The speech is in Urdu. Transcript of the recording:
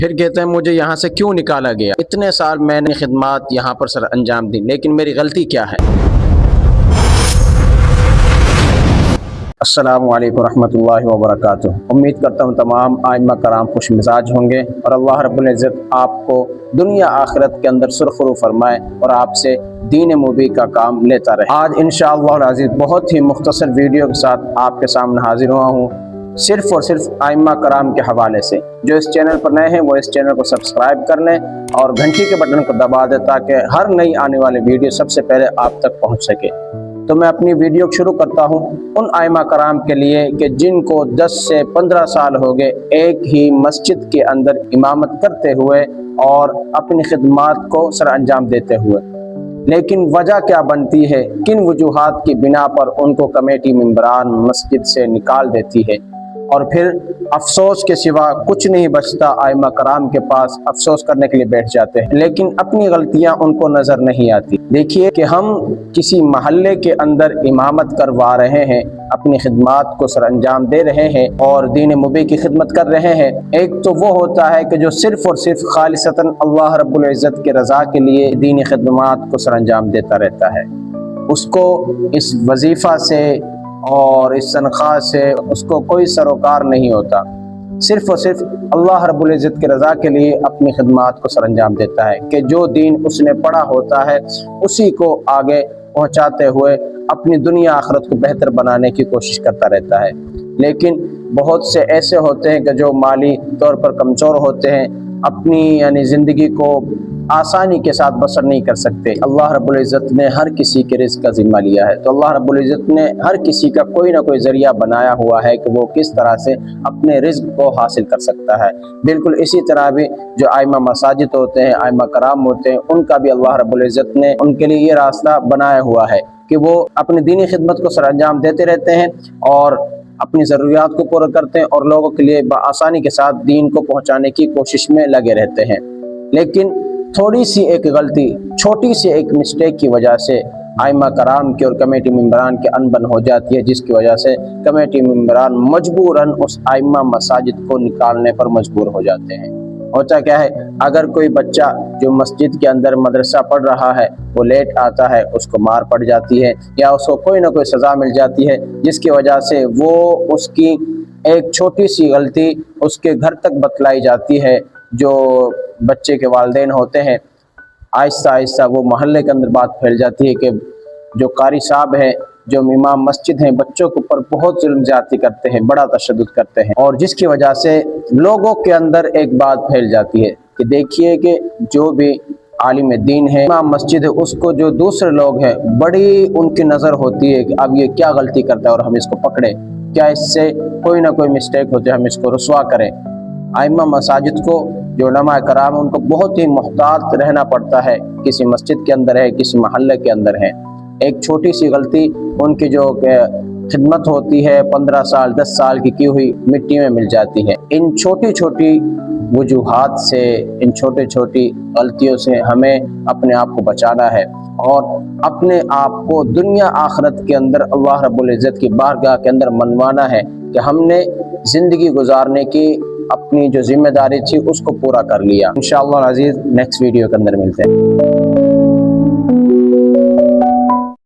پھر کہتے ہیں مجھے یہاں سے کیوں نکالا گیا؟ اتنے سال میں نے خدمات یہاں پر سر انجام دی، لیکن میری غلطی کیا ہے؟ السلام علیکم ورحمۃ اللہ وبرکاتہ۔ امید کرتا ہوں تمام ائمہ کرام خوش مزاج ہوں گے اور اللہ رب العزت آپ کو دنیا آخرت کے اندر سرخرو فرمائے اور آپ سے دین مبین کا کام لیتا رہے۔ آج انشاءاللہ العزیز بہت ہی مختصر ویڈیو کے ساتھ آپ کے سامنے حاضر ہوا ہوں، صرف اور صرف ائمہ کرام کے حوالے سے۔ جو اس چینل پر نئے ہیں وہ اس چینل کو سبسکرائب کر لیں اور گھنٹی کے بٹن کو دبا دیں تاکہ ہر نئی آنے والی ویڈیو سب سے پہلے آپ تک پہنچ سکے۔ تو میں اپنی ویڈیو شروع کرتا ہوں ان ائمہ کرام کے لیے کہ جن کو 10 سے 15 سال ہو گئے ایک ہی مسجد کے اندر امامت کرتے ہوئے اور اپنی خدمات کو سر انجام دیتے ہوئے، لیکن وجہ کیا بنتی ہے، کن وجوہات کی بنا پر ان کو کمیٹی ممبران مسجد سے نکال دیتی ہے، اور پھر افسوس کے سوا کچھ نہیں بچتا۔ ائمہ کرام کے پاس افسوس کرنے کے لیے بیٹھ جاتے ہیں، لیکن اپنی غلطیاں ان کو نظر نہیں آتی۔ دیکھیے کہ ہم کسی محلے کے اندر امامت کروا رہے ہیں، اپنی خدمات کو سر انجام دے رہے ہیں اور دین مبین کی خدمت کر رہے ہیں۔ ایک تو وہ ہوتا ہے کہ جو صرف اور صرف خالصتاً اللہ رب العزت کے رضا کے لیے دینی خدمات کو سر انجام دیتا رہتا ہے، اس کو اس وظیفہ سے اور اس تنخواہ سے اس کو کوئی سروکار نہیں ہوتا، صرف اور صرف اللہ رب العزت کے رضا کے لیے اپنی خدمات کو سر انجام دیتا ہے کہ جو دین اس نے پڑھا ہوتا ہے اسی کو آگے پہنچاتے ہوئے اپنی دنیا آخرت کو بہتر بنانے کی کوشش کرتا رہتا ہے۔ لیکن بہت سے ایسے ہوتے ہیں کہ جو مالی طور پر کمزور ہوتے ہیں، اپنی زندگی کو آسانی کے ساتھ بسر نہیں کر سکتے۔ اللہ رب العزت نے ہر کسی کے رزق کا ذمہ لیا ہے، تو اللہ رب العزت نے ہر کسی کا کوئی نہ کوئی ذریعہ بنایا ہوا ہے کہ وہ کس طرح سے اپنے رزق کو حاصل کر سکتا ہے۔ بالکل اسی طرح بھی جو ائمہ مساجد ہوتے ہیں، ائمہ کرام ہوتے ہیں، ان کا بھی اللہ رب العزت نے ان کے لیے یہ راستہ بنایا ہوا ہے کہ وہ اپنی دینی خدمت کو سر انجام دیتے رہتے ہیں اور اپنی ضروریات کو پورا کرتے ہیں اور لوگوں کے لیے بآسانی کے ساتھ دین کو پہنچانے کی کوشش میں لگے رہتے ہیں۔ لیکن تھوڑی سی ایک غلطی، چھوٹی سی ایک مسٹیک کی وجہ سے ائمہ کرام کے اور کمیٹی ممبران کے انبن ہو جاتی ہے، جس کی وجہ سے کمیٹی ممبران مجبوراً اس ائمہ مساجد کو نکالنے پر مجبور ہو جاتے ہیں۔ ہوتا کیا ہے، اگر کوئی بچہ جو مسجد کے اندر مدرسہ پڑھ رہا ہے وہ لیٹ آتا ہے، اس کو مار پڑ جاتی ہے یا اس کو کوئی نہ کوئی سزا مل جاتی ہے، جس کی وجہ سے وہ اس کی ایک چھوٹی سی غلطی اس کے گھر تک بتلائی جاتی ہے۔ جو بچے کے والدین ہوتے ہیں، آہستہ آہستہ وہ محلے کے اندر بات پھیل جاتی ہے کہ جو قاری صاحب ہیں، جو امام مسجد ہیں، بچوں کے اوپر بہت ظلم زیادتی کرتے ہیں، بڑا تشدد کرتے ہیں، اور جس کی وجہ سے لوگوں کے اندر ایک بات پھیل جاتی ہے کہ دیکھیے کہ جو بھی عالم دین ہے، امام مسجد ہے، اس کو جو دوسرے لوگ ہیں بڑی ان کی نظر ہوتی ہے کہ اب یہ کیا غلطی کرتا ہے اور ہم اس کو پکڑیں، کیا اس سے کوئی نہ کوئی مسٹیک ہوتی ہے، ہم اس کو رسوا کریں۔ ائمہ مساجد کو جو علماء کرام ان کو بہت ہی محتاط رہنا پڑتا ہے، کسی مسجد کے اندر ہے، کسی محلے کے اندر ہے، ایک چھوٹی سی غلطی ان کی جو خدمت ہوتی ہے 15 سال 10 سال کی ہوئی مٹی میں مل جاتی ہے۔ ان چھوٹی چھوٹی وجوہات سے، ان چھوٹی چھوٹی غلطیوں سے ہمیں اپنے آپ کو بچانا ہے اور اپنے آپ کو دنیا آخرت کے اندر اللہ رب العزت کی بارگاہ کے اندر منوانا ہے کہ ہم نے زندگی گزارنے کی اپنی جو ذمہ داری تھی اس کو پورا کر لیا۔ انشاءاللہ العزیز نیکسٹ ویڈیو کے اندر ملتے ہیں۔